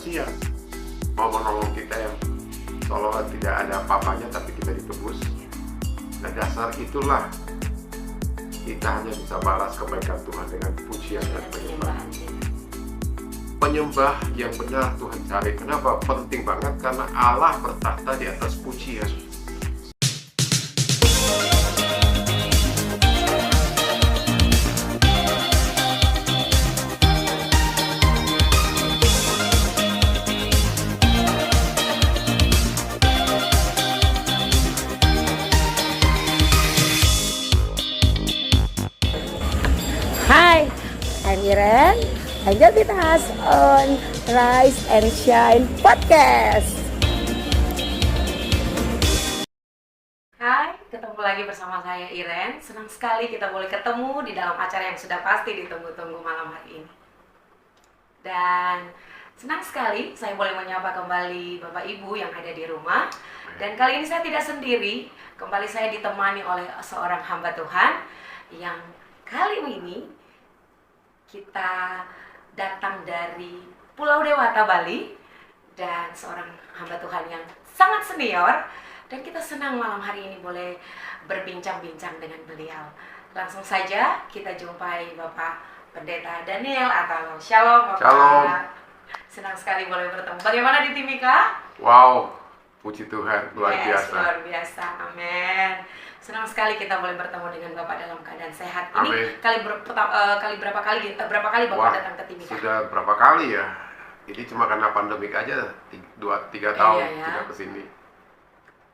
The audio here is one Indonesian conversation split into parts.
sih yang mau menolong kita yang seolah tidak ada apa-apanya tapi kita ditebus? Nah, dasar itulah kita hanya bisa balas kebaikan Tuhan dengan pujian dan penyembahan. Penyembah yang benar Tuhan cari. Kenapa? Penting banget karena Allah bertahta di atas pujian. Hi, I'm Iren, and you're with us on Rise and Shine Podcast. Hai, ketemu lagi bersama saya Iren. Senang sekali kita boleh ketemu di dalam acara yang sudah pasti ditunggu-tunggu malam hari ini. Dan senang sekali saya boleh menyapa kembali Bapak Ibu yang ada di rumah. Dan kali ini saya tidak sendiri, kembali saya ditemani oleh seorang hamba Tuhan yang kali ini kita datang dari Pulau Dewata, Bali, dan seorang hamba Tuhan yang sangat senior, dan kita senang malam hari ini boleh berbincang-bincang dengan beliau. Langsung saja kita jumpai Bapak Pendeta Daniel atau Shalom Bapak. Shalom. Senang sekali boleh bertemu. Bagaimana di Timika? Wow, puji Tuhan, luar biasa. Luar biasa, amin. Senang sekali kita boleh bertemu dengan Bapak dalam keadaan sehat. Amin. Ini berapa kali Bapak datang ke Timika? Sudah berapa kali ya? Ini cuma karena pandemik aja, 2-3 tahun tidak kesini.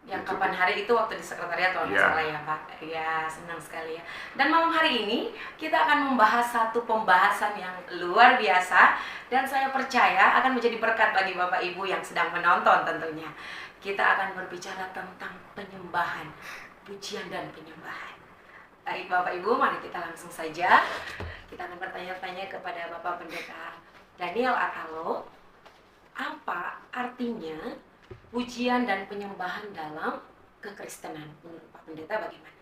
Yang kapan hari itu waktu di sekretariat kalau nggak salah ya Pak. Ya, senang sekali ya. Dan malam hari ini kita akan membahas satu pembahasan yang luar biasa, dan saya percaya akan menjadi berkat bagi Bapak Ibu yang sedang menonton tentunya. Kita akan berbicara tentang penyembahan, pujian dan penyembahan. Baik Bapak Ibu, mari kita langsung saja. Kita akan bertanya-tanya kepada Bapak Pendeta Daniel Atalo, apa artinya pujian dan penyembahan dalam kekristenan? Menurut Pak Pendeta bagaimana?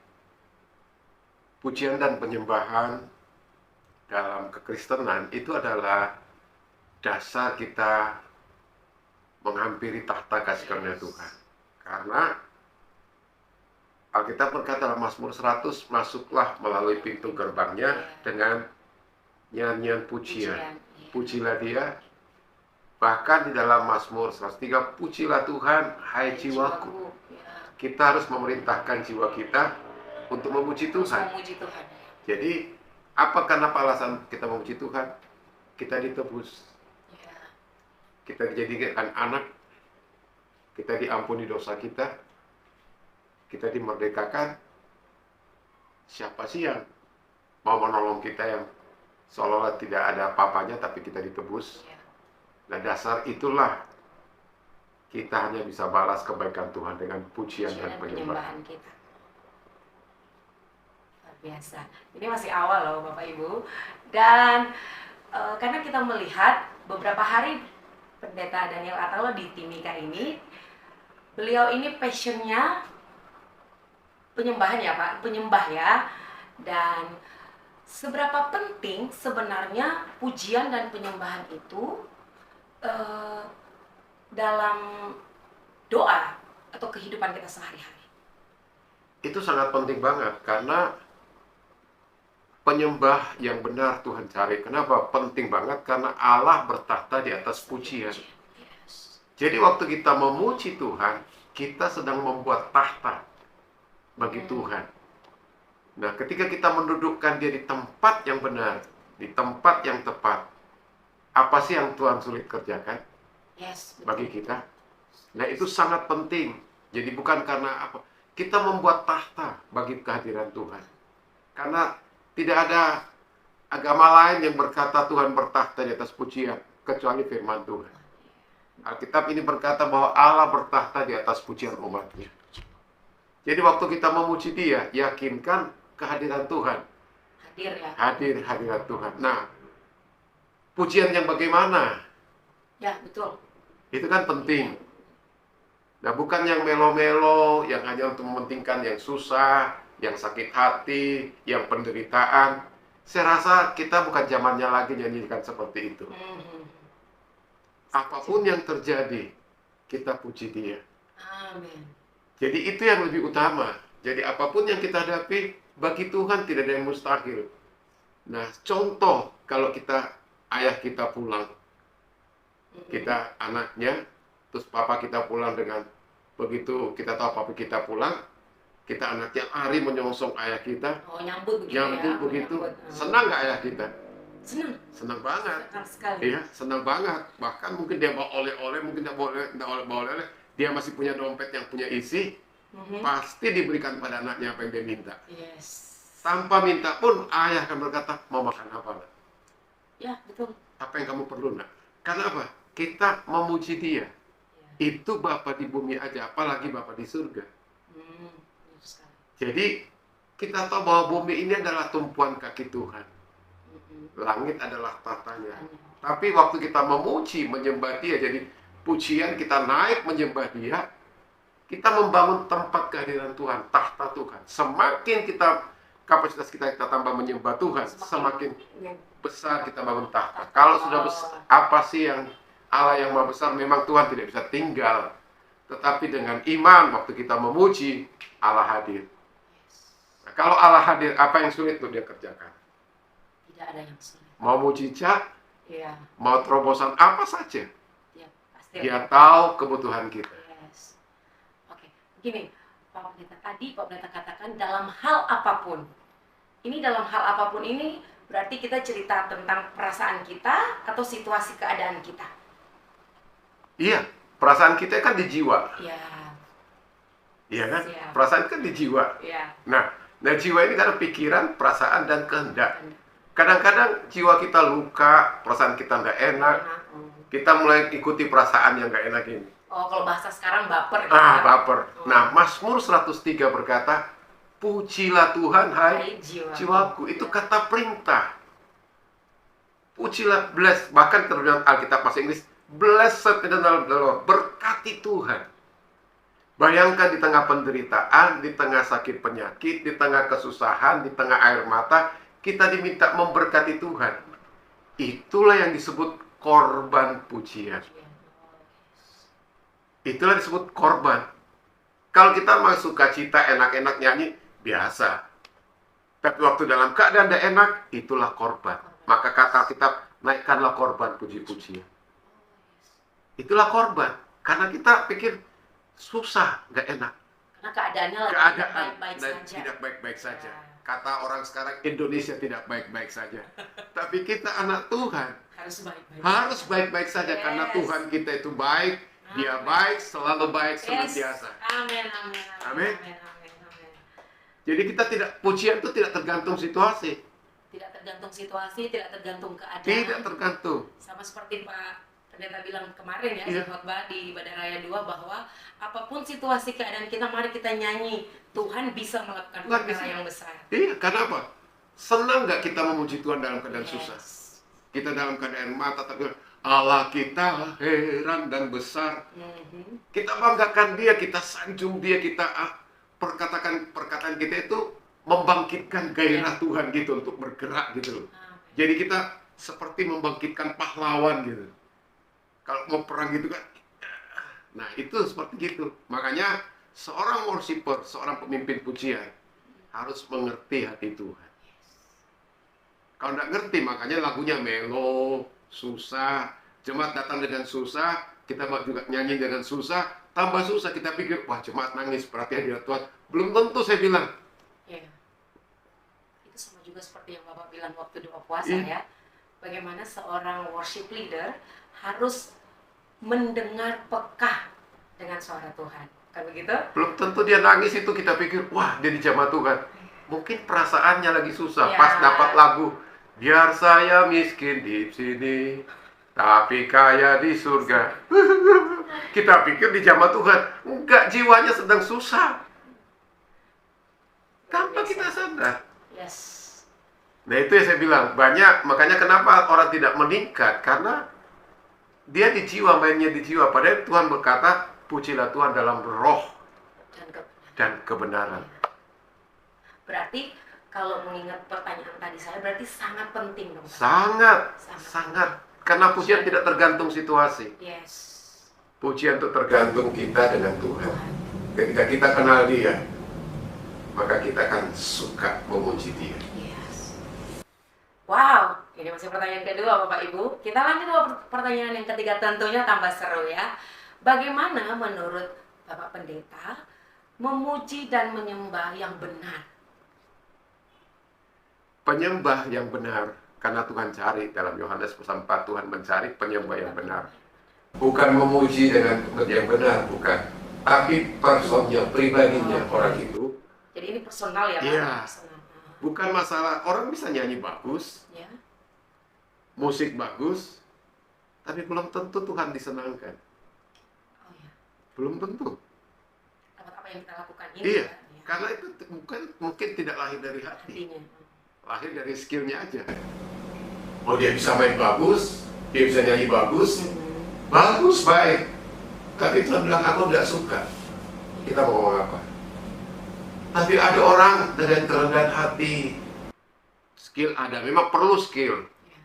Pujian dan penyembahan dalam kekristenan itu adalah dasar kita menghampiri tahta kasih karunia Tuhan. Karena Alkitab berkata dalam Mazmur 100, masuklah melalui pintu gerbangnya dengan nyanyian pujian. Pujilah Dia. Bahkan di dalam Mazmur 103, pujilah Tuhan, hai jiwaku. Kita harus memerintahkan jiwa kita untuk memuji Tuhan. Jadi, kenapa alasan kita memuji Tuhan? Kita ditebus. Kita dijadikan anak. Kita diampuni dosa kita. Kita dimerdekakan. Siapa sih yang mau menolong kita yang seolah-olah tidak ada apa-apanya tapi kita ditebus? Nah, dasar itulah kita hanya bisa balas kebaikan Tuhan dengan pujian dan penyembahan kita. Luar biasa. Ini masih awal loh Bapak Ibu. Dan karena kita melihat beberapa hari Pendeta Daniel Atalo di Timika ini, beliau ini passionnya penyembahan ya Pak, penyembah ya. Dan seberapa penting sebenarnya pujian dan penyembahan itu dalam doa atau kehidupan kita sehari-hari? Itu sangat penting banget karena penyembah yang benar Tuhan cari. Kenapa? Penting banget karena Allah bertahta di atas pujian. Jadi waktu kita memuji Tuhan, kita sedang membuat tahta bagi Tuhan. Nah, ketika kita mendudukkan Dia di tempat yang benar, di tempat yang tepat, apa sih yang Tuhan sulit kerjakan bagi kita? Nah, itu sangat penting. Jadi bukan karena apa, kita membuat tahta bagi kehadiran Tuhan. Karena tidak ada agama lain yang berkata Tuhan bertahta di atas pujian, kecuali firman Tuhan. Alkitab ini berkata bahwa Allah bertahta di atas pujian umatnya. Jadi waktu kita memuji Dia, yakinkan kehadiran Tuhan. Hadir hadirat Tuhan. Nah, pujian yang bagaimana? Ya, betul. Itu kan penting. Nah, bukan yang melo-melo, yang hanya untuk mementingkan yang susah, yang sakit hati, yang penderitaan. Saya rasa kita bukan zamannya lagi nyanyikan seperti itu. Apapun yang terjadi, kita puji Dia. Amin. Jadi itu yang lebih utama. Jadi apapun yang kita hadapi, bagi Tuhan tidak ada yang mustahil. Nah, contoh kalau ayah kita pulang, kita anaknya, terus papa kita pulang dengan begitu kita tahu papa kita pulang, kita anaknya lari menyongsong ayah kita, Oh, nyambut begitu nyambut ya. begitu, Menyambut. senang nggak ayah kita? Senang. Senang banget. Senang sekali. Iya, senang banget. Bahkan mungkin dia bawa oleh-oleh, mungkin dia bawa oleh-oleh, dia masih punya dompet yang punya isi, pasti diberikan pada anaknya apa yang dia minta. Yes. Tanpa minta pun ayah akan berkata, mau makan apa, nak? Ya, betul. Apa yang kamu perlu, nak? Karena apa? Kita memuji Dia. Itu Bapa di bumi aja, apalagi Bapa di surga. Betul sekali. Jadi kita tahu bahwa bumi ini adalah tumpuan kaki Tuhan. Langit adalah tahtanya. Tapi waktu kita memuji, menyembah Dia, jadi pujian kita naik menyembah Dia, kita membangun tempat kehadiran Tuhan, tahta Tuhan. Semakin kapasitas kita tambah menyembah Tuhan, semakin besar kita bangun tahta. Kalau sudah besar, apa sih yang Allah yang Maha Besar, memang Tuhan tidak bisa tinggal. Tetapi dengan iman, waktu kita memuji, Allah hadir. Nah, kalau Allah hadir, apa yang sulit untuk Dia kerjakan? Tidak ada yang sulit. Mau mujizat, Iya. mau terobosan apa saja, Ya, pasti. Dia tahu kebutuhan kita. Yes. Oke, gini, Pak Pendeta, tadi Pak Pendeta katakan dalam hal apapun. Ini dalam hal apapun ini berarti kita cerita tentang perasaan kita atau situasi keadaan kita. Iya, perasaan kita kan di jiwa. Iya. Iya kan? Siap. Perasaan kan di jiwa. Iya. Nah, jiwa ini karena pikiran, perasaan, dan kehendak. Kadang-kadang jiwa kita luka, perasaan kita nggak enak, kita mulai ikuti perasaan yang nggak enak ini. Oh, kalau bahasa sekarang baper gitu ya. Baper. Nah, Mazmur 103 berkata, pujilah Tuhan, hai jiwaku. Itu kata perintah. Pujilah, bless. Bahkan terjemahan Alkitab bahasa Inggris, blessed is the name of the Lord. Berkati Tuhan. Bayangkan di tengah penderitaan, di tengah sakit penyakit, di tengah kesusahan, di tengah air mata, kita diminta memberkati Tuhan. Itulah yang disebut korban pujian. Itulah disebut korban. Kalau kita mau sukacita, enak-enak nyanyi, biasa. Tapi waktu dalam keadaan tidak enak, itulah korban. Maka kata kitab, naikkanlah korban puji-pujian. Itulah korban. Karena kita pikir susah, nggak enak. Karena keadaannya lagi Keadaan tidak baik-baik saja. Kata orang sekarang, Indonesia tidak baik-baik saja. Tapi kita anak Tuhan. Harus baik-baik saja. Karena Tuhan kita itu baik. Dia baik, selalu baik, senantiasa. Amin. Amin. Jadi kita pujian itu tidak tergantung situasi. Tidak tergantung situasi, tidak tergantung keadaan. Tidak tergantung. Sama seperti Pak Pendeta bilang kemarin ya, Iya. di khotbah di Ibadah Raya 2, bahwa apapun situasi keadaan kita, mari kita nyanyi. Tuhan bisa melakukan perkara yang besar. Iya, karena apa? Senang nggak kita memuji Tuhan dalam keadaan susah? Kita dalam keadaan mata, tapi Allah kita heran dan besar. Kita banggakan Dia, kita sanjung Dia, kita perkataan kita itu membangkitkan gairah Tuhan gitu untuk bergerak gitu loh. Jadi kita seperti membangkitkan pahlawan gitu. Kalau mau perang gitu kan. Nah, itu seperti gitu. Makanya seorang worshiper, seorang pemimpin pujian harus mengerti hati Tuhan. Kalau nggak ngerti, makanya lagunya melo, susah. Jemaat datang dengan susah, kita juga nyanyi dengan susah, tambah susah. Kita pikir, wah jemaat nangis, berarti hadirat Tuhan. Belum tentu, saya bilang. Iya. Itu sama juga seperti yang Bapak bilang waktu doa puasa ya. Bagaimana seorang worship leader harus mendengar peka dengan suara Tuhan. Kan begitu? Belum tentu dia nangis itu kita pikir, wah dia di jemaat Tuhan. Mungkin perasaannya lagi susah, Ya. pas dapat lagu, biar saya miskin di sini, tapi kaya di surga. Kita pikir di jemaat Tuhan, enggak, jiwanya sedang susah. Tanpa kita sadar. Yes. Nah itu yang saya bilang, banyak, makanya kenapa orang tidak meningkat, karena dia di jiwa, mainnya di jiwa. Padahal Tuhan berkata, pujilah Tuhan dalam roh dan kebenaran. Berarti kalau mengingat pertanyaan tadi saya, berarti sangat penting dong. Sangat. Karena pujian tidak tergantung situasi. Yes. Pujian itu tergantung kita dengan Tuhan. Tuhan. Ketika kita kenal Dia, maka kita akan suka memuji Dia. Yes. Wow, ini masih pertanyaan kedua Bapak Ibu. Kita lanjut ke pertanyaan yang ketiga, tentunya tambah seru ya. Bagaimana menurut Bapak Pendeta memuji dan menyembah yang benar? Penyembah yang benar, karena Tuhan cari dalam Yohanes 4, Tuhan mencari penyembah yang benar. Bukan memuji dengan yang benar, bukan. Tapi personnya, pribadinya orang itu. Jadi ini personal ya Pak? Iya. Personal. Bukan masalah, orang bisa nyanyi bagus, Ya. musik bagus, tapi belum tentu Tuhan disenangkan. Oh ya. Belum tentu. Dapat apa yang kita lakukan ini Iya, ya? karena itu bukan mungkin tidak lahir dari hati, Hatinya. lahir dari skillnya aja. Oh, dia bisa main bagus, dia bisa nyanyi bagus, bagus, baik. Tapi Tuhan bilang, aku tidak suka. Kita mau ngomong apa? Tapi ada orang dengan kerendahan hati. Skill ada, memang perlu skill. Ya.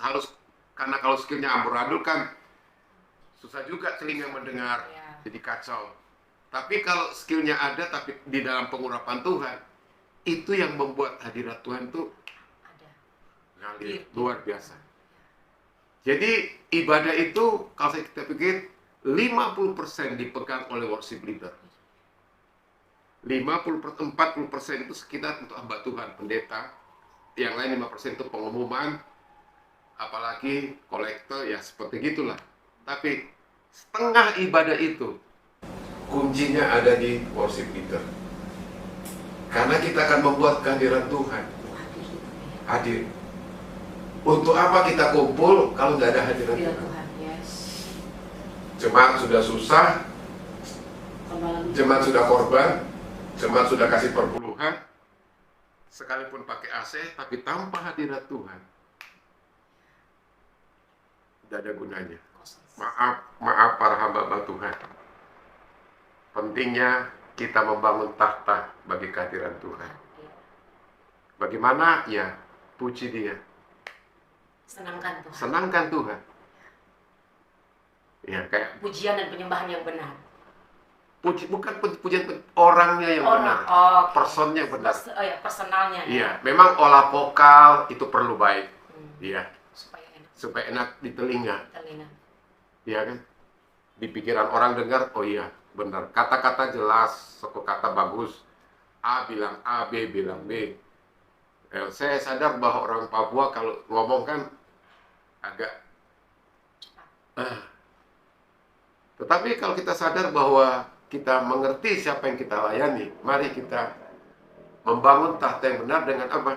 Harus, karena kalau skillnya amburadul kan susah juga telinga mendengar, Ya. jadi kacau. Tapi kalau skillnya ada, tapi di dalam pengurapan Tuhan, itu yang membuat hadirat Tuhan tuh Ada. ngalir, luar biasa. Jadi ibadah itu, kalau kita pikir, 50% dipegang oleh worship leader. 40% itu sekitar untuk hamba Tuhan, pendeta. Yang lain 5% itu pengumuman, apalagi kolektor, ya seperti gitulah. Tapi setengah ibadah itu kuncinya ada di worship leader. Karena kita akan membuat kehadiran Tuhan hadir. Untuk apa kita kumpul kalau nggak ada hadirat Bila Tuhan? Tuhan, yes. Jemaat sudah susah, Tambah lagi. jemaat sudah korban, jemaat sudah kasih perpuluhan, sekalipun pakai AC, tapi tanpa hadirat Tuhan, tidak ada gunanya. Maaf para hamba Tuhan. Pentingnya kita membangun tahta bagi kehadiran Tuhan. Bagaimana? Ya, puji Dia. Senangkan Tuhan. Senangkan Tuhan. Ya, kayak Pujian dan penyembahan yang benar. bukan pujian orangnya yang benar, oke. personnya benar. Oh ya, personalnya. Iya, memang olah vokal itu perlu baik. Iya, Supaya enak supaya enak di telinga. telinga. Iya kan? Di pikiran orang dengar, oh iya, benar. Kata-kata jelas, suku kata bagus. A bilang A, B bilang B. Saya sadar bahwa orang Papua kalau ngomong kan agak tetapi kalau kita sadar bahwa kita mengerti siapa yang kita layani, mari kita membangun tahta yang benar dengan apa?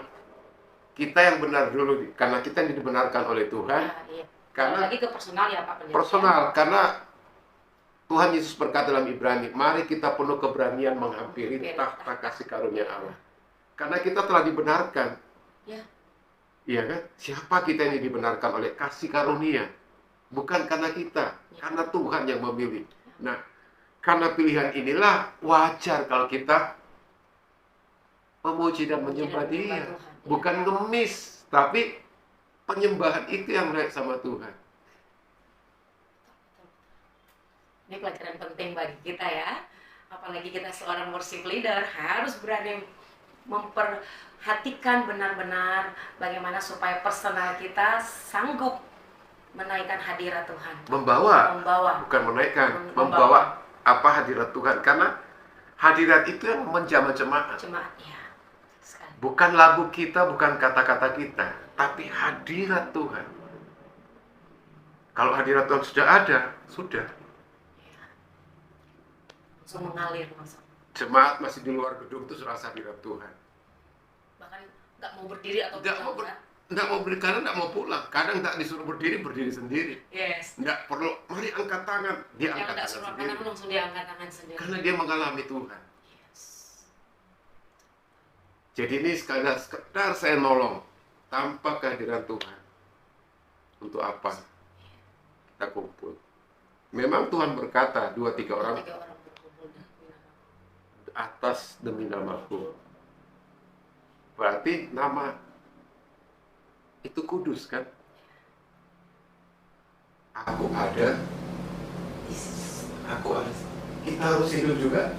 Kita yang benar dulu, karena kita yang dibenarkan oleh Tuhan. Ya, iya. Karena lagi ke personal ya Pak Pendeta. personal, karena Tuhan Yesus berkata dalam Ibrani, mari kita penuh keberanian menghampiri tahta kasih karunia Allah. Karena kita telah dibenarkan. Ya. Iya kan? Siapa kita ini dibenarkan oleh kasih karunia? Bukan karena kita, karena Tuhan yang memilih. Nah, karena pilihan inilah wajar kalau kita memuji dan menyembah Dia. Bukan ngemis, tapi penyembahan itu yang naik sama Tuhan. Ini pelajaran penting bagi kita ya. Apalagi kita seorang worship leader harus berani memperhatikan benar-benar bagaimana supaya personal kita sanggup menaikkan hadirat Tuhan. Membawa, bukan menaikkan, membawa apa hadirat Tuhan. Karena hadirat itu yang menjamah jemaat. Jemaat, ya. Sekali. Bukan lagu kita, bukan kata-kata kita, tapi hadirat Tuhan. Kalau hadirat Tuhan sudah ada, sudah. Langsung mengalir langsung. Jemaat masih di luar gedung itu serasa hadirat Tuhan. Bahkan nggak mau berdiri atau Nggak mau berdiri, karena nggak mau pulang. Kadang nggak disuruh berdiri sendiri. Yes. Nggak perlu, mari angkat tangan. Dia Yang angkat nggak tangan suruh angkat sendiri. tangan langsung dia angkat tangan sendiri. Karena dia mengalami Tuhan. Yes. Jadi ini sekedar saya nolong tanpa kehadiran Tuhan. Untuk apa? Kita kumpul. Memang Tuhan berkata, 2-3 orang Tiga orang berkumpul dan menamaku. atas demi namaku. Berarti nama itu kudus kan? Aku ada, aku ada. Kita harus hidup juga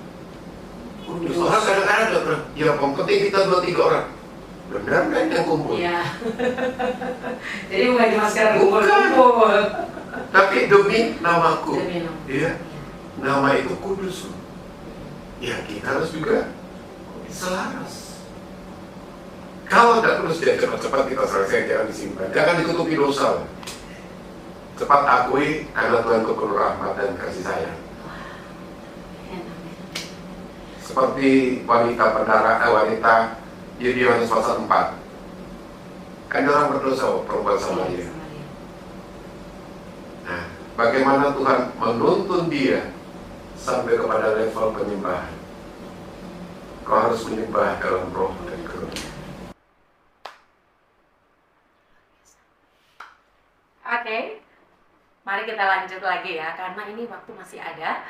kudus. Orang kadang-kadang ada orang, ya yang penting kita 2-3 orang. Benar kan yang kumpul? Iya. Jadi bukan cuma sekarang Bukan. kumpul. Tapi demi namaku. Demi nama. Iya. Nama itu kudus. Ya kita harus juga selaras. Kalau tidak kudus, ya cepat-cepat kita selesai, jangan disimpan. Jangan ditutupi dosa. Cepat akui karena Tuhan penuh rahmat dan kasih sayang. Seperti wanita wanita di Yohanes pasal 4. Kan orang berdosa perempuan Samaria. Nah, bagaimana Tuhan menuntun dia sampai kepada level penyembahan. Kau harus menyembah dalam roh dan kebenaran. Oke, mari kita lanjut lagi ya, karena ini waktu masih ada.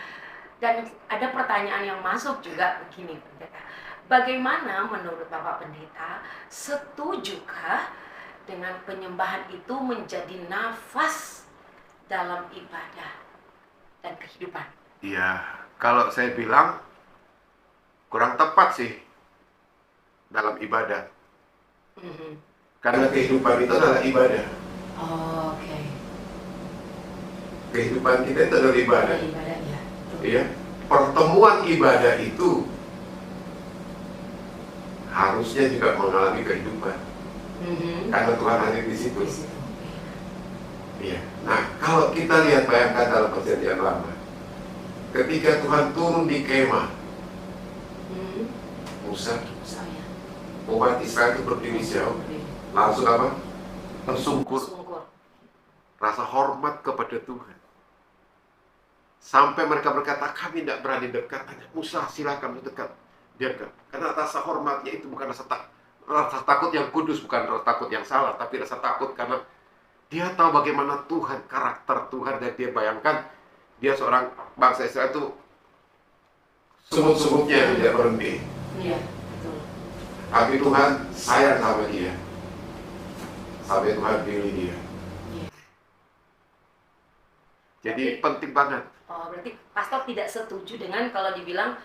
Dan ada pertanyaan yang masuk juga begini, Pendeta. Bagaimana menurut Bapak Pendeta, setujukah dengan penyembahan itu menjadi nafas dalam ibadah dan kehidupan? Ya, kalau saya bilang kurang tepat sih dalam ibadah. Karena kehidupan itu adalah ibadah. Oke. Kehidupan kita itu adalah ibadah. Ibadah ya. Iya. Pertemuan ibadah itu harusnya juga mengalami kehidupan. Karena Tuhan hadir di situ. Iya. Nah, kalau kita lihat bayangkan dalam Perjanjian Lama, ketika Tuhan turun di kemah, Musa, umat Israel itu berdiri jauh, langsung apa? Tersungkur, rasa hormat kepada Tuhan. Sampai mereka berkata, kami tidak berani dekat. Musa, silakan mendekat. Biarkan. Karena rasa hormatnya itu bukan rasa takut yang kudus, bukan rasa takut yang salah, tapi rasa takut karena dia tahu bagaimana Tuhan, karakter Tuhan, dan dia bayangkan dia seorang bangsa Israel itu sumut-sumutnya tidak berhenti. Iya, betul. Tapi Tuhan sayang sama dia. Sampai Tuhan pilih dia. Jadi penting banget. Oh, berarti pastor tidak setuju dengan kalau dibilang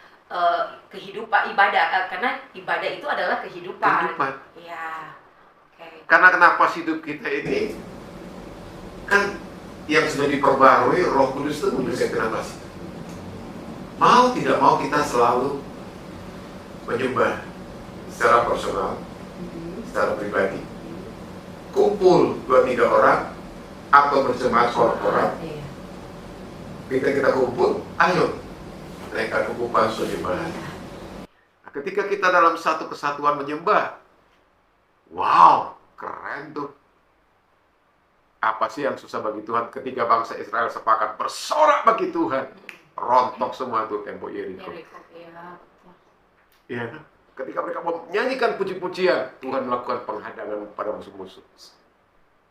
kehidupan ibadah, karena ibadah itu adalah kehidupan. Kehidupan. Iya. Oke. Karena kenapa hidup kita ini kan yang sudah diperbarui, Roh Kudus itu memberikan kenapa sih? Mau tidak mau kita selalu menyembah secara personal, secara pribadi. Kumpul 2-3 orang atau berjemaat korporat. Kita kumpul, ayo naikkan ukupan penyembahan. Nah, ketika kita dalam satu kesatuan menyembah, wow, keren tuh. Apa sih yang susah bagi Tuhan ketika bangsa Israel sepakat bersorak bagi Tuhan? Rontok semua tuh tembok Yeriko. Iya kan? Ketika mereka menyanyikan puji-pujian, Tuhan melakukan penghadangan pada musuh-musuh.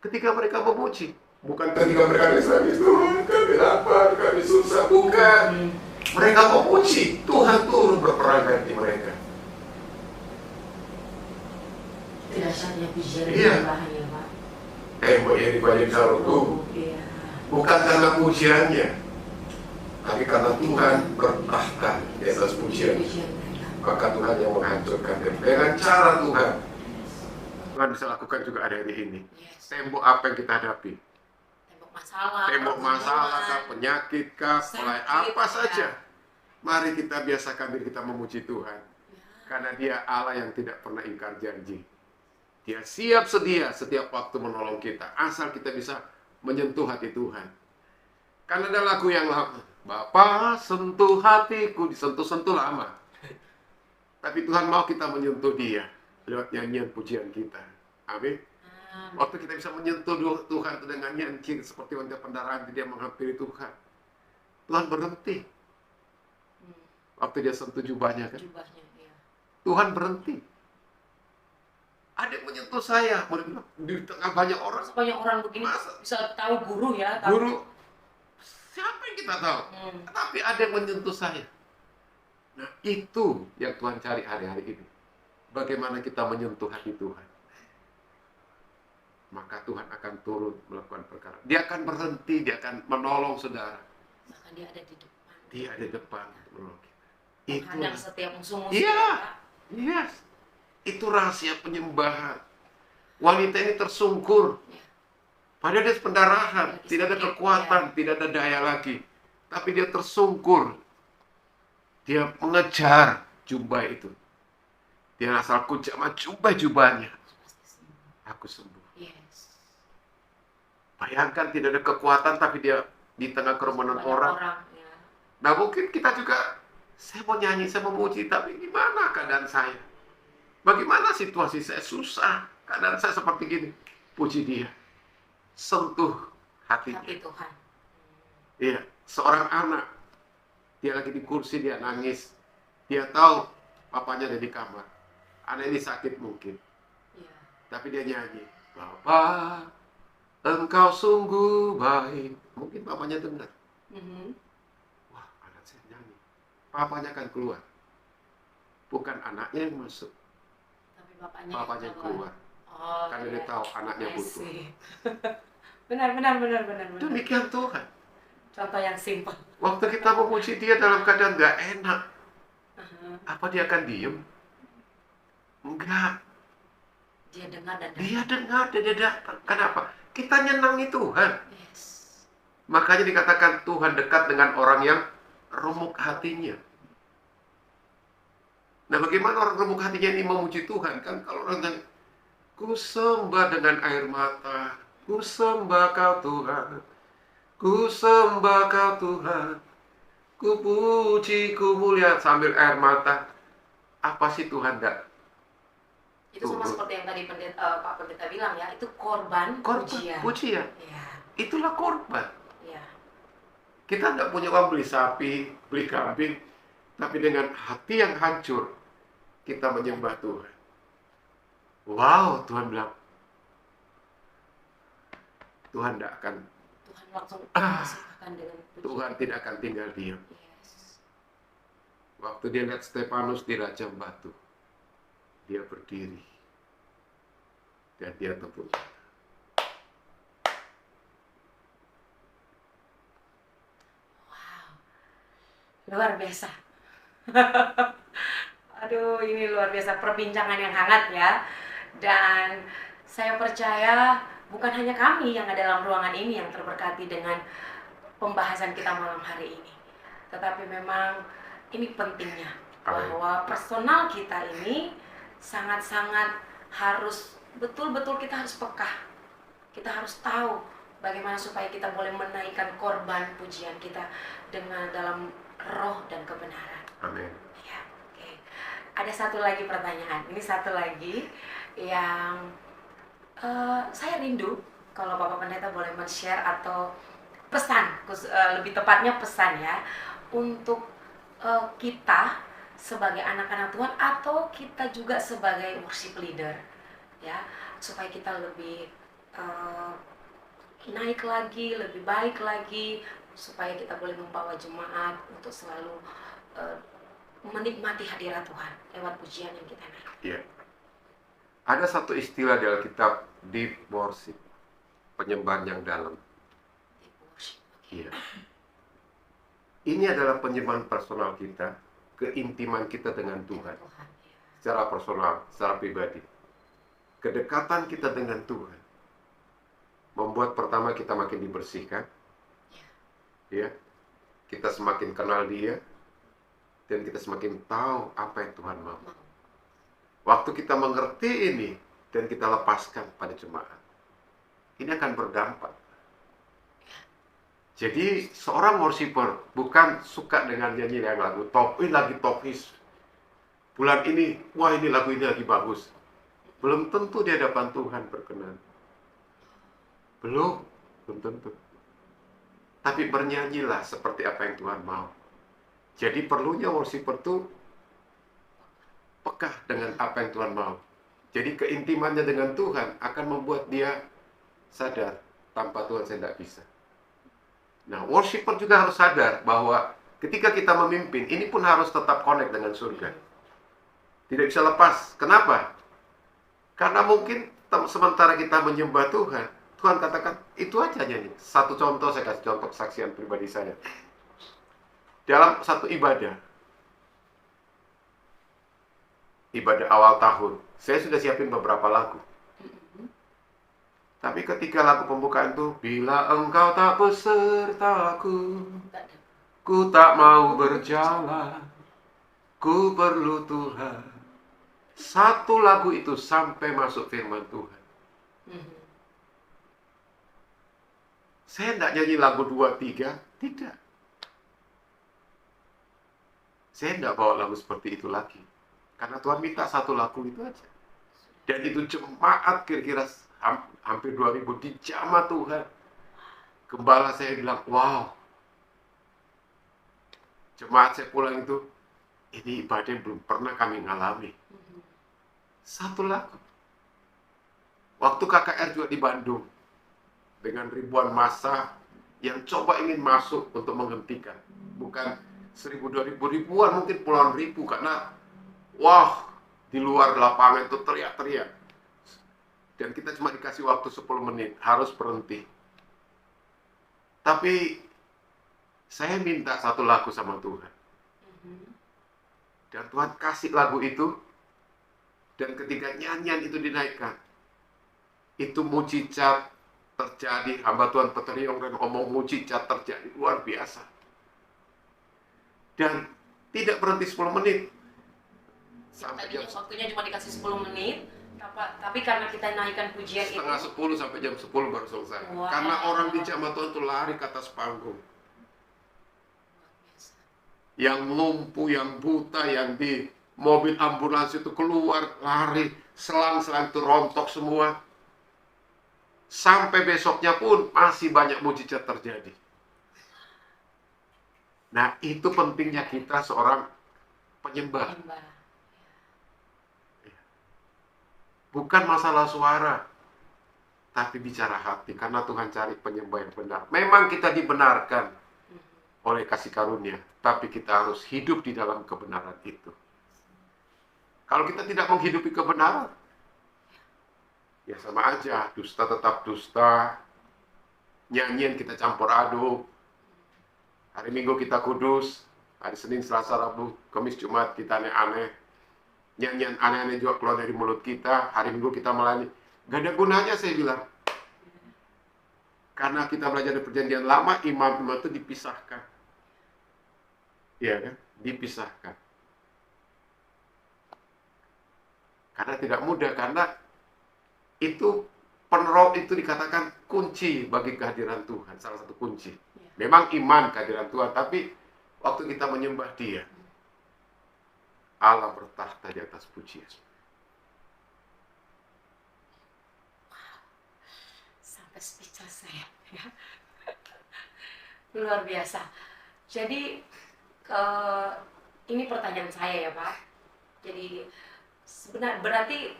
Ketika mereka memuji, bukan ketika mereka nangis, Tuhan kami lapar, kami susah, bukan. Mereka memuji, Tuhan turun berperang ganti mereka. Tidak saja pujian Iya. bahaya, Pak. Tembok Yeriko bisa runtuh. Iya. Bukan karena pujiannya, tapi karena Tuhan bertahta di atas pujian. Pujian mereka. Maka Tuhan yang menghancurkan dan dengan cara Tuhan bisa lakukan juga ada hari ini. Yes. Tembok apa yang kita hadapi? Tembok masalah. Tembok masalah kah, pergumulan. penyakit kah, Sakit, mulai apa ya. saja. Mari kita biasakan diri kita memuji Tuhan. Ya. Karena dia Allah yang tidak pernah ingkar janji. Dia siap sedia setiap waktu menolong kita. Asal kita bisa menyentuh hati Tuhan. Karena ada lagu yang lama. Bapa sentuh hatiku, disentuh-sentuh lama. Tapi Tuhan mau kita menyentuh dia lewat nyanyian pujian kita. Amin. Waktu kita bisa menyentuh Tuhan dengan nyanyi seperti wanita pendarahan, dia menghampiri Tuhan. Tuhan berhenti. Waktu dia sentuh jubahnya kan. Jubahnya, ya. Tuhan berhenti. Ada yang menyentuh saya. Di tengah banyak orang. Banyak orang begini Masa? bisa tahu guru ya. Tahu. Guru, siapa yang kita tahu? Tapi ada yang menyentuh saya. Nah, itu yang Tuhan cari hari-hari ini. Bagaimana kita menyentuh hati Tuhan. maka Tuhan akan turun melakukan perkara. Dia akan berhenti, dia akan menolong saudara. Bahkan dia ada di depan. Dia ada di depan untuk menolong kita. Menghadang setiap musuh-musuh. Iya. ya, Pak. Yes. Itu rahasia penyembahan. Wanita ini tersungkur. Padahal dia pendarahan, tidak ada kekuatan, tidak ada daya lagi. Tapi dia tersungkur. Dia mengejar jubah itu. Dia asal ku jamah jubahnya. Aku sembuh. Yes. Bayangkan tidak ada kekuatan, tapi dia di tengah kerumunan Banyak orang. ya. Nah mungkin kita juga, saya mau nyanyi, saya mau memuji, tapi gimana keadaan saya? Bagaimana situasi saya? Susah. Keadaan saya seperti gini. Puji dia. Sentuh hatinya. Hati Tuhan. Iya, seorang anak. Dia lagi di kursi, dia nangis. Dia tahu papanya ada di kamar. Anak ini sakit mungkin. Iya. Tapi dia nyanyi. Bapa, engkau sungguh baik. Mungkin papanya dengar. Mhm. Wah, anak saya nyanyi. Papanya akan keluar. Bukan anaknya yang masuk. Tapi bapaknya Papanya keluar. Oh, Karena iya. dia tahu anaknya I butuh. see. benar. Demikian Tuhan. Contoh yang simpel. Waktu kita memuji dia dalam keadaan nggak enak, Uh-huh. apa dia akan diem? Enggak. Dia dengar dan Dia dengar dan dia datang. Kenapa? Kita nyenangi Tuhan. Yes. Makanya dikatakan Tuhan dekat dengan orang yang remuk hatinya. Nah, bagaimana orang remuk hatinya ini memuji Tuhan? Kan kalau orang yang ku sembah dengan air mata, ku sembah kau Tuhan, ku sembah kau Tuhan, ku puji, ku mulia sambil air mata. Apa sih Tuhan enggak? Itu sama seperti yang tadi Pak Pendeta bilang ya, itu korban pujian. Pujian. Iya. Itulah korban. Iya. Kita enggak punya uang beli sapi, beli kambing, tapi dengan hati yang hancur, kita menyembah Tuhan. Wow, Tuhan bilang, Tuhan tidak akan, Tuhan langsung merasakan dengan pujian. Tuhan tidak akan tinggal diam. Yes. Waktu dia lihat Stefanus dirajam batu, dia berdiri dan dia tepuk. Wow. Luar biasa. Aduh, ini luar biasa, perbincangan yang hangat ya. Dan saya percaya bukan hanya kami yang ada dalam ruangan ini yang terberkati dengan pembahasan kita malam hari ini. Tetapi memang ini pentingnya bahwa personal kita ini sangat-sangat harus betul-betul kita harus peka. Kita harus tahu bagaimana supaya kita boleh menaikkan korban pujian kita dengan dalam roh dan kebenaran. Amin. Ya, oke. Ada satu lagi pertanyaan. Ini satu lagi yang saya rindu kalau Bapak Pendeta boleh men-share atau pesan, lebih tepatnya pesan ya, untuk kita sebagai anak-anak Tuhan atau kita juga sebagai worship leader ya, supaya kita lebih naik lagi, lebih baik lagi, supaya kita boleh membawa jemaat untuk selalu menikmati hadirat Tuhan lewat pujian yang kita naik. Iya. Ada satu istilah di Alkitab, deep worship, penyembahan yang dalam. Deep worship. Iya. Ini adalah penyembahan personal kita, keintiman kita dengan Tuhan, Tuhan, ya. secara personal, secara pribadi. Kedekatan kita dengan Tuhan membuat pertama kita makin dibersihkan, ya. Kita semakin kenal Dia, dan kita semakin tahu apa yang Tuhan mau. Waktu kita mengerti ini dan kita lepaskan pada jemaat, ini akan berdampak. Jadi seorang worshiper bukan suka dengan nyanyi yang lagu top, ini lagi top hits. Bulan ini, wah ini lagu ini lagi bagus. Belum tentu di hadapan Tuhan berkenan. Belum tentu. Tapi bernyanyilah seperti apa yang Tuhan mau. Jadi perlunya worshiper itu peka dengan apa yang Tuhan mau. Jadi keintimannya dengan Tuhan akan membuat dia sadar, tanpa Tuhan saya tidak bisa. Nah, worshiper juga harus sadar bahwa ketika kita memimpin, ini pun harus tetap connect dengan surga. Tidak bisa lepas. Kenapa? Karena mungkin sementara kita menyembah Tuhan, Tuhan katakan, itu aja nyanyi. Satu contoh, saya kasih contoh kesaksian pribadi saya. Dalam satu ibadah awal tahun, saya sudah siapin beberapa lagu. Tapi ketika lagu pembukaan itu, bila engkau tak besertaku, ku tak mau berjalan, ku perlu Tuhan. Satu lagu itu sampai masuk firman Tuhan. Saya tidak nyanyi lagu 2, 3, tidak. Saya tidak bawa lagu seperti itu lagi. Karena Tuhan minta satu lagu itu aja. Dan itu jemaat kira-kira hampir 2000 dijamah Tuhan. Gembala saya bilang, wow. Jemaat saya pulang itu, ini ibadah yang belum pernah kami ngalami. Satu lagu. Waktu KKR juga di Bandung, dengan ribuan massa yang coba ingin masuk untuk menghentikan. Bukan 1000, 2000, ribuan, mungkin puluhan ribu, karena wah, di luar lapangan itu teriak-teriak. Dan kita cuma dikasih waktu 10 menit, harus berhenti. Tapi saya minta satu lagu sama Tuhan. Dan Tuhan kasih lagu itu. Dan ketika nyanyian itu dinaikkan, itu mujizat terjadi. Hamba Tuhan Peter Yongren ngomong mujizat terjadi, luar biasa. Dan tidak berhenti 10 menit. Tadinya waktunya cuma dikasih 10 menit, tapi karena kita naikkan pujian itu setengah 10 sampai jam 10 baru selesai. Wow. Karena orang di jamaah Tuhan itu lari ke atas panggung. Yang lumpuh, yang buta, yang di mobil ambulans itu keluar, lari, selang-selang itu rontok semua. Sampai besoknya pun masih banyak mujizat terjadi. Nah, itu pentingnya kita seorang penyembah. Bukan masalah suara, tapi bicara hati. Karena Tuhan cari penyembah yang benar. Memang kita dibenarkan oleh kasih karunia, tapi kita harus hidup di dalam kebenaran itu. Kalau kita tidak menghidupi kebenaran, ya sama aja, dusta tetap dusta, nyanyian kita campur aduk, hari Minggu kita kudus, hari Senin, Selasa, Rabu, Kamis, Jumat kita aneh-aneh, nyanyian aneh-aneh juga keluar dari mulut kita, hari Minggu kita melayani. Gak ada gunanya saya bilang. Karena kita belajar di perjanjian lama, imam-imam itu dipisahkan. Iya kan? Dipisahkan. Karena tidak mudah, karena itu penerop itu dikatakan kunci bagi kehadiran Tuhan, salah satu kunci. Memang iman kehadiran Tuhan, tapi waktu kita menyembah Dia, Allah bertahta di atas pujian. Sampai speechless saya. Luar biasa. Jadi ini pertanyaan saya ya Pak. Jadi berarti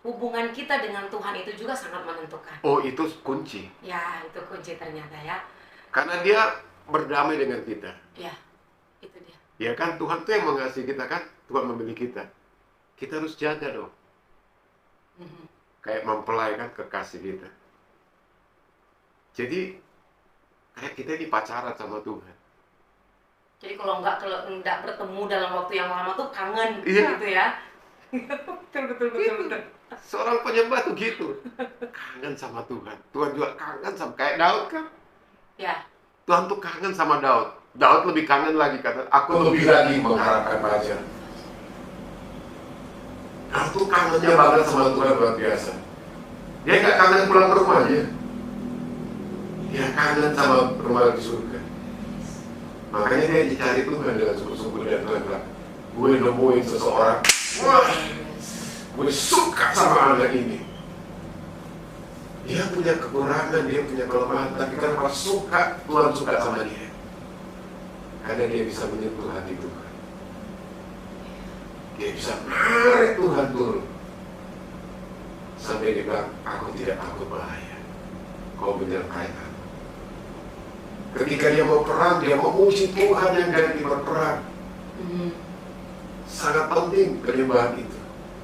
hubungan kita dengan Tuhan itu juga sangat menentukan. Oh, itu kunci. Ya, itu kunci ternyata ya. Karena Dia berdamai dengan kita. Ya, itu dia. Ya kan, Tuhan tuh yang mengasihi kita kan, Tuhan memilih kita. Kita harus jaga dong. Kayak mempelai kan kekasih kita. Jadi kayak kita ini pacaran sama Tuhan. Jadi kalau nggak bertemu dalam waktu yang lama tuh kangen, iya. Gitu ya. betul. Seorang penyembah tuh gitu, kangen sama Tuhan. Tuhan juga kangen sama, kayak Daud kan. Ya. Tuhan tuh kangen sama Daud. Daud lebih kangen lagi, kata, aku lebih lagi mengharapkan raja. Daud tuh kangennya banget sama Tuhan luar biasa. Dia nggak kangen pulang ke rumahnya. Dia kangen sama rumah di surga. Makanya dia dicari Tuhan dengan sungguh-sungguh, dan Tuhan bilang, gue nemuin seseorang, wah, gue suka sama anak ini. Dia punya kekurangan, dia punya kelemahan, tapi karena suka, Tuhan suka sama dia. Karena dia bisa menyentuh hati Tuhan. Dia bisa menarik Tuhan turun. Sampai dia bilang, aku tidak takut bahaya. Kau menyertai aku. Ketika dia mau perang, dia memuji Tuhan yang ganti berperang. Sangat penting penyembahan itu.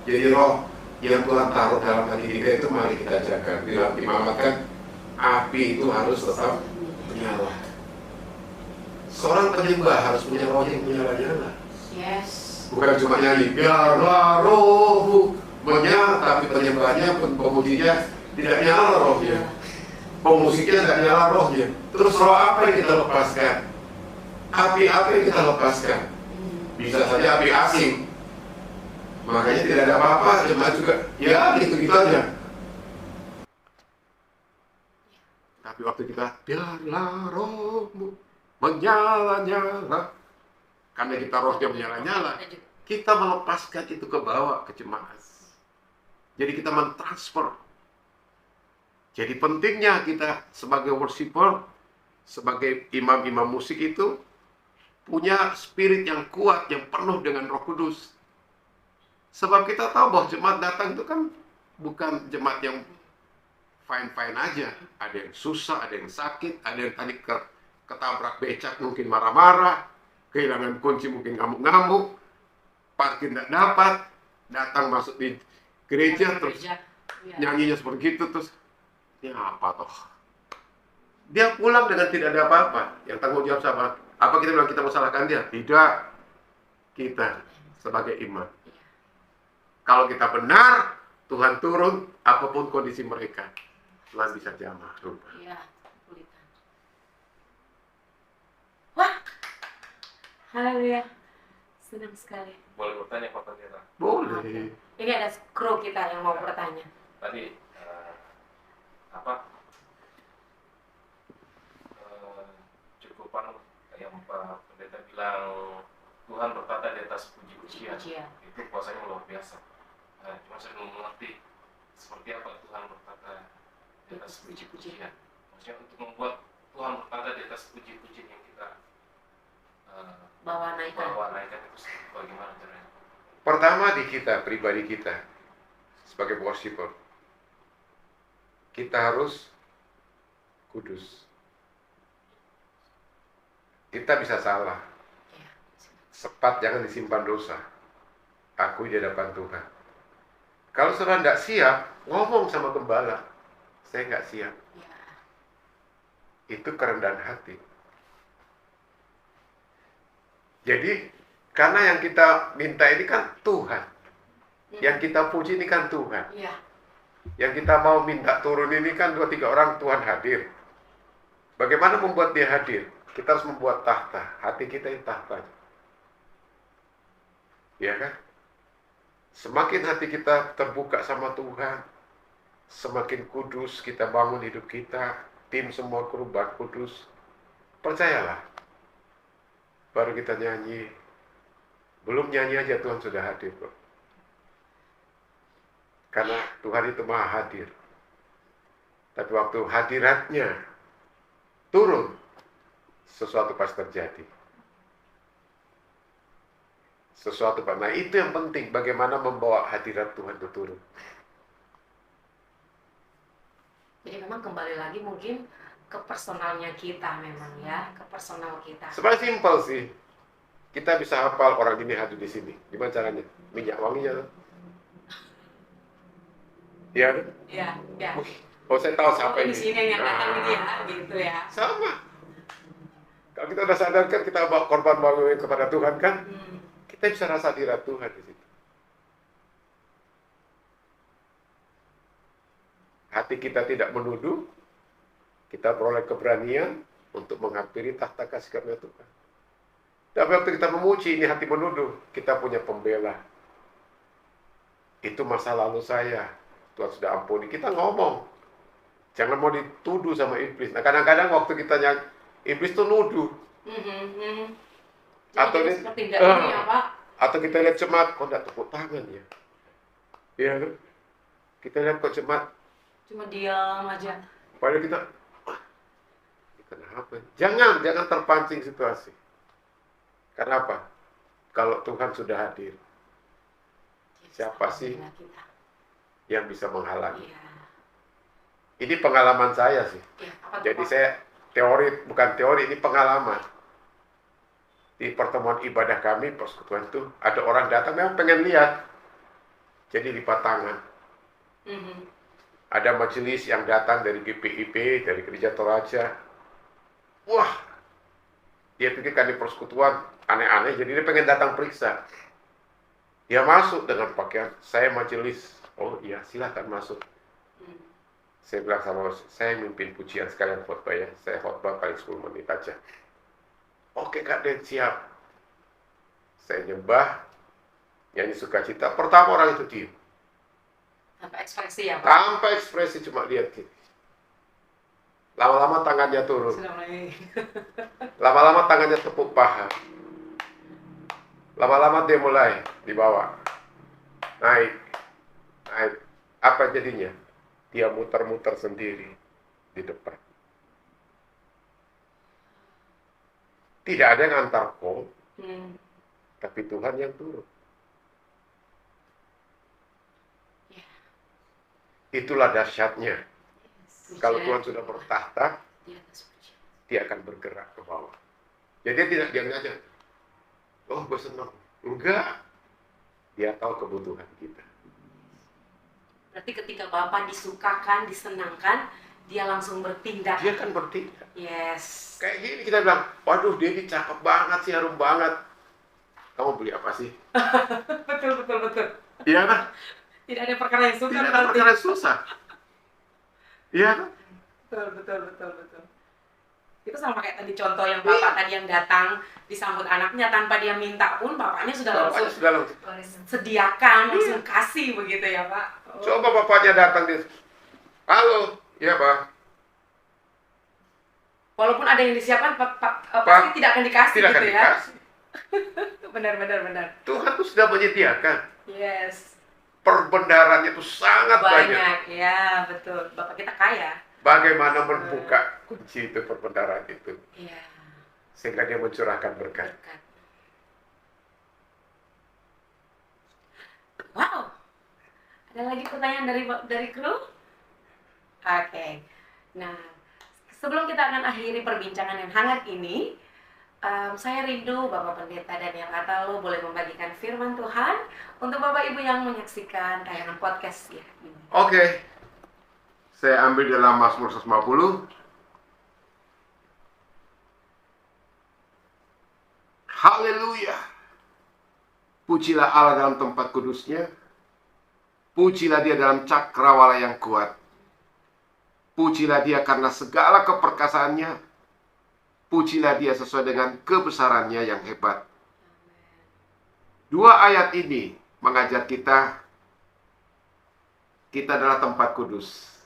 Jadi roh yang Tuhan taruh dalam hati kita itu mari kita jaga. Bila dimamatkan, api itu harus tetap menyala. Seorang penyembah harus punya roh yang menyala-nyala. Yes. Bukan cuma nyanyi, biarlah rohmu menyala, tapi penyembahnya, pemujinya tidak nyala rohnya. Pemusiknya tidak nyala rohnya. Terus roh apa yang kita lepaskan? Api apa yang kita lepaskan? Bisa saja api asing. Makanya tidak ada apa-apa, jemaat juga, ya gitu-gitu aja. Tapi waktu kita, biarlah rohmu menyala-nyala, karena kita rohnya menyala-nyala, kita melepaskan itu ke bawah, ke jemaat. Jadi kita mentransfer. Jadi pentingnya kita sebagai worshiper, sebagai imam-imam musik itu, punya spirit yang kuat, yang penuh dengan Roh Kudus. Sebab kita tahu bahwa jemaat datang itu kan bukan jemaat yang fine-fine aja. Ada yang susah, ada yang sakit, ada yang tadi ketabrak becak mungkin marah-marah, kehilangan kunci mungkin ngamuk-ngamuk, parkir tidak dapat, datang masuk di gereja terus nyanyinya seperti itu, terus ya apa toh? Dia pulang dengan tidak ada apa-apa. Yang tanggung jawab siapa? Apa kita bilang kita mau salahkan dia? Tidak. Kita sebagai imam. Kalau kita benar, Tuhan turun, apapun kondisi mereka, Tuhan bisa jamah. Iya, kulitan. Wah, haleluya, senang sekali. Boleh bertanya Pak Pendeta? Boleh. Ini ada kru kita yang mau bertanya. Tadi cukupan yang Pak Pendeta bilang Tuhan bertata di atas puji-pujian. Itu kuasanya luar biasa. Cuma saya belum mengerti seperti apa Tuhan bertata di atas puji-pujian. Maksudnya untuk membuat Tuhan bertata di atas puji-pujian yang kita Bawa naikkan itu bagaimana caranya? Pertama di kita, pribadi kita, sebagai worshiper, kita harus kudus. Kita bisa salah. Sepat jangan disimpan dosa. Aku di hadapan Tuhan. Kalau saudara tidak siap, ngomong sama gembala, saya nggak siap. Itu kerendahan hati. Jadi, karena yang kita minta ini kan Tuhan. Yang kita puji ini kan Tuhan. Yang kita mau minta turun ini kan 2-3 orang Tuhan hadir. Bagaimana membuat dia hadir? Kita harus membuat tahta. Hati kita ini tahta. Ya kan? Semakin hati kita terbuka sama Tuhan, semakin kudus kita bangun hidup kita, tim semua perubahan kudus. Percayalah, baru kita nyanyi. Belum nyanyi aja Tuhan sudah hadir kok. Karena Tuhan itu maha hadir. Tapi waktu hadiratnya turun, sesuatu pasti terjadi. Sesuatu, Pak. Nah, itu yang penting, bagaimana membawa hadirat Tuhan itu turun. Jadi memang kembali lagi mungkin ke personalnya kita memang ya, ke personal kita. Sebenarnya simpel sih. Kita bisa hafal orang ini hadir di sini. Gimana caranya? Minyak wanginya. Iya kan? Iya. Oh, saya tahu siapa Di ini. sini yang datang dia, gitu ya. Sama. Kalau kita udah sadarkan kita bawa korban baru kepada Tuhan kan, kita bisa rasa hadirat Tuhan di situ. Hati kita tidak menuduh, kita peroleh keberanian untuk menghampiri tahta kasih karunia Tuhan. Tapi waktu kita memuji, ini hati menuduh, kita punya pembela. Itu masa lalu saya, Tuhan sudah ampuni. Kita ngomong, jangan mau dituduh sama iblis. Nah kadang-kadang waktu kita nyanyi, iblis tuh nuduh. Atau Jadi seperti tidak ini ya Pak. Atau kita lihat jemaat, kok enggak tepuk tangan ya? Iya kan? Kita lihat kok jemaat, Cuma diam aja. padahal kita, ini kenapa? Jangan terpancing situasi. Kenapa? Kalau Tuhan sudah hadir, siapa sih Kita. yang bisa menghalangi? Iya. Ini pengalaman saya sih. Iya, apa tuh, Jadi Pak? saya bukan teori, ini pengalaman. Di pertemuan ibadah kami, persekutuan itu, ada orang datang memang pengen lihat. Jadi lipat tangan. Ada majelis yang datang dari GPIP, dari Gereja Toraja. Wah, dia pikir kan di persekutuan aneh-aneh, jadi dia pengen datang periksa. Dia masuk dengan pakaian, saya majelis. Oh iya, silahkan masuk. Saya bilang sama saya mimpin pujian sekalian khotbah ya. Saya khotbah paling 10 menit aja. Oke Kak Den, siap. Saya nyembah, nyanyi sukacita. Pertama orang itu diem. Tanpa ekspresi ya Pak? Tanpa ekspresi, cuma lihat gitu. Lama-lama tangannya turun. Sudah mulai. Lama-lama tangannya tepuk paha. Lama-lama dia mulai dibawa. Naik. Naik. Apa jadinya? Dia muter-muter sendiri di depan. Tidak ada yang antar kol, tapi Tuhan yang turun. Itulah dahsyatnya. Kalau Tuhan sudah bertahta, dia akan bergerak ke bawah. Jadi dia tidak diam aja. Oh, gue senang. Enggak. Dia tahu kebutuhan kita. Berarti ketika Bapak disukakan, disenangkan, dia langsung bertindak. Dia kan bertindak. Yes. Kayak gini kita bilang, waduh dia ini cakep banget sih, harum banget. Kamu beli apa sih? Betul. Iya kan? Tidak ada perkara yang suka. Tidak ada perkara yang susah. Iya kan? Betul. Itu sama kayak tadi contoh yang Bapak tadi yang datang disambut anaknya tanpa dia minta pun bapaknya sudah langsung sediakan, langsung kasih begitu ya Pak. Oh. Coba bapaknya datang di, halo, ya Pak. Walaupun ada yang disiapkan, pasti tidak akan dikasih Tidak gitu akan ya. dikasih. Benar. Tuhan tuh sudah menyediakan. Yes. Perbendaharanya itu sangat banyak. Banyak, ya betul. Bapak kita kaya. Bagaimana membuka kunci itu perbendaharaan itu. Iya. Sehingga dia mencurahkan berkat. Wow. Ada lagi pertanyaan dari kru? Oke. Nah, sebelum kita akan akhiri perbincangan yang hangat ini, saya rindu Bapak Pendeta Daniel Atalo boleh membagikan firman Tuhan untuk Bapak Ibu yang menyaksikan tayangan podcast ya ini. Oke. Saya ambil dalam Mazmur 150. Haleluya. Pujilah Allah dalam tempat kudusnya. Pujilah dia dalam cakrawala yang kuat. Pujilah dia karena segala keperkasaannya. Pujilah dia sesuai dengan kebesarannya yang hebat. Dua ayat ini mengajar kita adalah tempat kudus.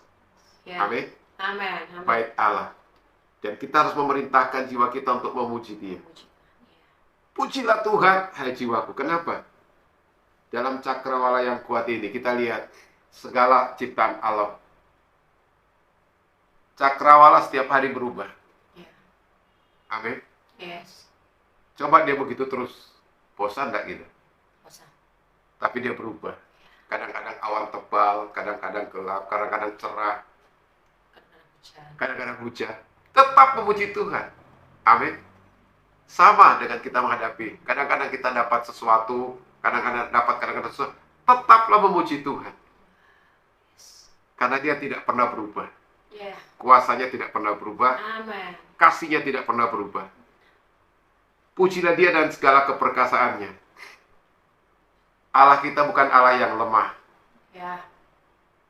Ya. Amin. Amin. Bait Allah. Dan kita harus memerintahkan jiwa kita untuk memuji dia. Pujilah Tuhan, hai jiwaku. Kenapa? Dalam cakrawala yang kuat ini, kita lihat segala ciptaan Allah. Cakrawala setiap hari berubah. Amin. Yes. Coba dia begitu terus. Bosan enggak gitu? Bosan. Tapi dia berubah. Kadang-kadang awan tebal, kadang-kadang gelap, kadang-kadang cerah, kadang-kadang hujan. Tetap memuji Tuhan. Amin. Sama dengan kita menghadapi. Kadang-kadang kita dapat sesuatu, kadang-kadang sesuatu. Tetaplah memuji Tuhan. Karena dia tidak pernah berubah. Yeah. Kuasanya tidak pernah berubah. Amin. Kasihnya tidak pernah berubah. Pujilah dia dan segala keperkasaannya. Allah kita bukan Allah yang lemah. Ya.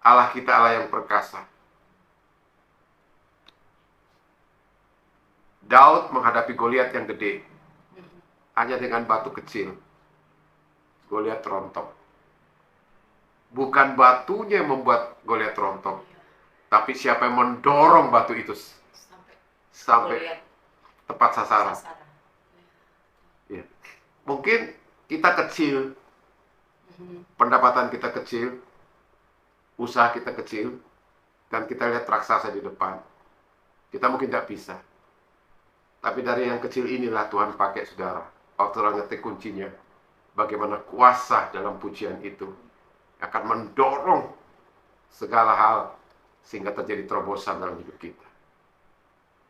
Allah kita Allah yang perkasa. Daud menghadapi Goliat yang gede. Hanya dengan batu kecil. Goliat rontok. Bukan batunya yang membuat Goliat rontok. Tapi siapa yang mendorong batu itu sampai tepat sasaran. Ya. Mungkin kita kecil, pendapatan kita kecil, usaha kita kecil, dan kita lihat raksasa di depan. Kita mungkin tidak bisa. Tapi dari yang kecil inilah Tuhan pakai saudara. Waktu orang ngetik kuncinya, bagaimana kuasa dalam pujian itu akan mendorong segala hal sehingga terjadi terobosan dalam hidup kita.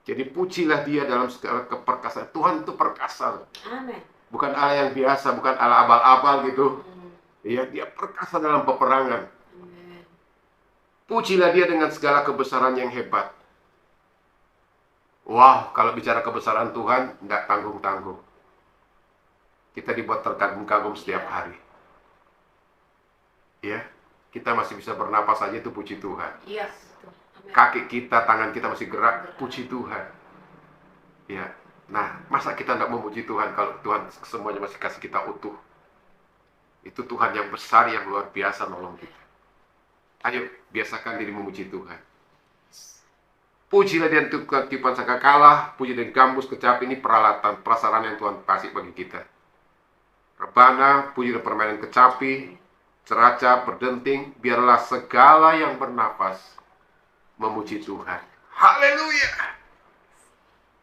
Jadi pujilah dia dalam segala keperkasaan. Tuhan itu perkasa. Amin. Bukan Allah yang biasa, bukan Allah abal-abal gitu. Iya, dia perkasa dalam peperangan. Amin. Pujilah dia dengan segala kebesaran yang hebat. Wow, kalau bicara kebesaran Tuhan, nggak tanggung-tanggung. Kita dibuat terkagum-kagum setiap hari. Ya, kita masih bisa bernapas saja, itu puji Tuhan. Iya, betul. Amin. Kaki kita, tangan kita masih gerak, puji Tuhan. Ya, nah, masa kita nggak memuji Tuhan kalau Tuhan semuanya masih kasih kita utuh? Itu Tuhan yang besar, yang luar biasa nolong kita. Ayo, biasakan diri memuji Tuhan. Pujilah dia untuk tiupan sangkakala, puji dan gambus kecapi, ini peralatan, prasarana yang Tuhan kasih bagi kita. Rebana, puji dan permainan kecapi, ceracap, berdenting, biarlah segala yang bernafas memuji Tuhan. Haleluya!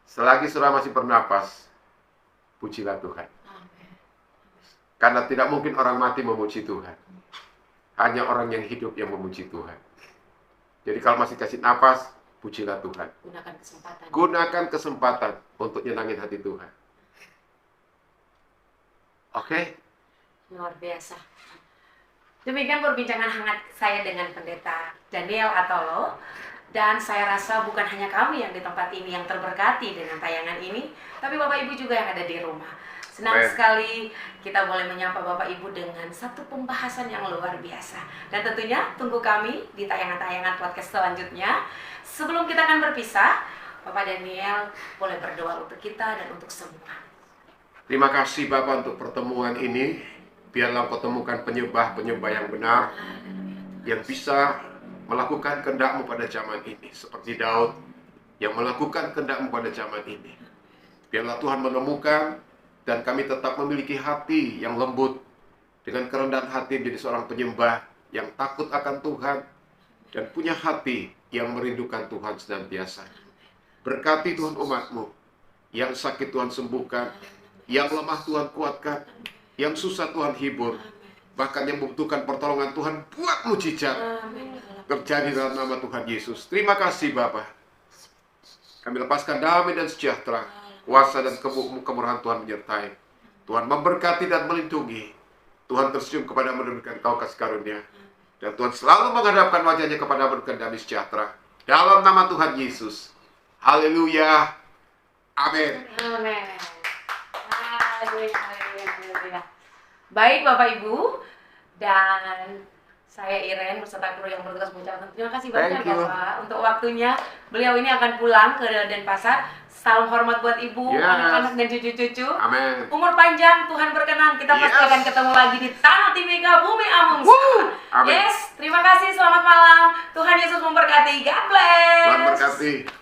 Selagi saudara masih bernapas, pujilah Tuhan. Karena tidak mungkin orang mati memuji Tuhan. Hanya orang yang hidup yang memuji Tuhan. Jadi kalau masih kasih napas, pujilah Tuhan. Gunakan kesempatan. Gunakan kesempatan untuk nyenangin hati Tuhan. Oke? Luar biasa. Demikian perbincangan hangat saya dengan Pendeta Daniel Atolo. Dan saya rasa bukan hanya kami yang di tempat ini yang terberkati dengan tayangan ini, tapi Bapak Ibu juga yang ada di rumah. Senang sekali kita boleh menyapa Bapak Ibu dengan satu pembahasan yang luar biasa. Dan tentunya tunggu kami di tayangan-tayangan podcast selanjutnya. Sebelum kita akan berpisah, Bapak Daniel boleh berdoa untuk kita dan untuk semua. Terima kasih Bapak untuk pertemuan ini. Biarlah Engkau temukan penyembah-penyembah yang benar, yang bisa melakukan kehendak-Mu pada zaman ini. Seperti Daud yang melakukan kehendak-Mu pada zaman ini. Biarlah Tuhan menemukan dan kami tetap memiliki hati yang lembut, dengan kerendahan hati menjadi seorang penyembah yang takut akan Tuhan dan punya hati yang merindukan Tuhan senantiasa. Berkati Tuhan umat-Mu, yang sakit Tuhan sembuhkan, yang lemah Tuhan kuatkan, yang susah Tuhan hibur, bahkan yang membutuhkan pertolongan Tuhan buat mujizat terjadi dalam nama Tuhan Yesus. Terima kasih Bapa. Kami lepaskan damai dan sejahtera, kuasa dan kemurahan Tuhan menyertai. Tuhan memberkati dan melindungi. Tuhan tersenyum kepada memberikan Kau kasih karunia. Dan Tuhan selalu menghadapkan wajahnya kepada memberikan damai sejahtera. Dalam nama Tuhan Yesus. Haleluya. Amin. Amin. Haleluya. Baik Bapak Ibu, dan saya Iren beserta kru yang bertugas mengucapkan terima kasih banyak Thank you. Bapak untuk waktunya. Beliau ini akan pulang ke Denpasar. Salam hormat buat Ibu, Yes. anak-anak dan cucu-cucu. Amin. Umur panjang, Tuhan berkenan. Kita pasti Yes. akan ketemu lagi di Tanah Timika, Bumi Amung. Amin. Yes, terima kasih. Selamat malam. Tuhan Yesus memberkati. God bless. Tuhan berkati.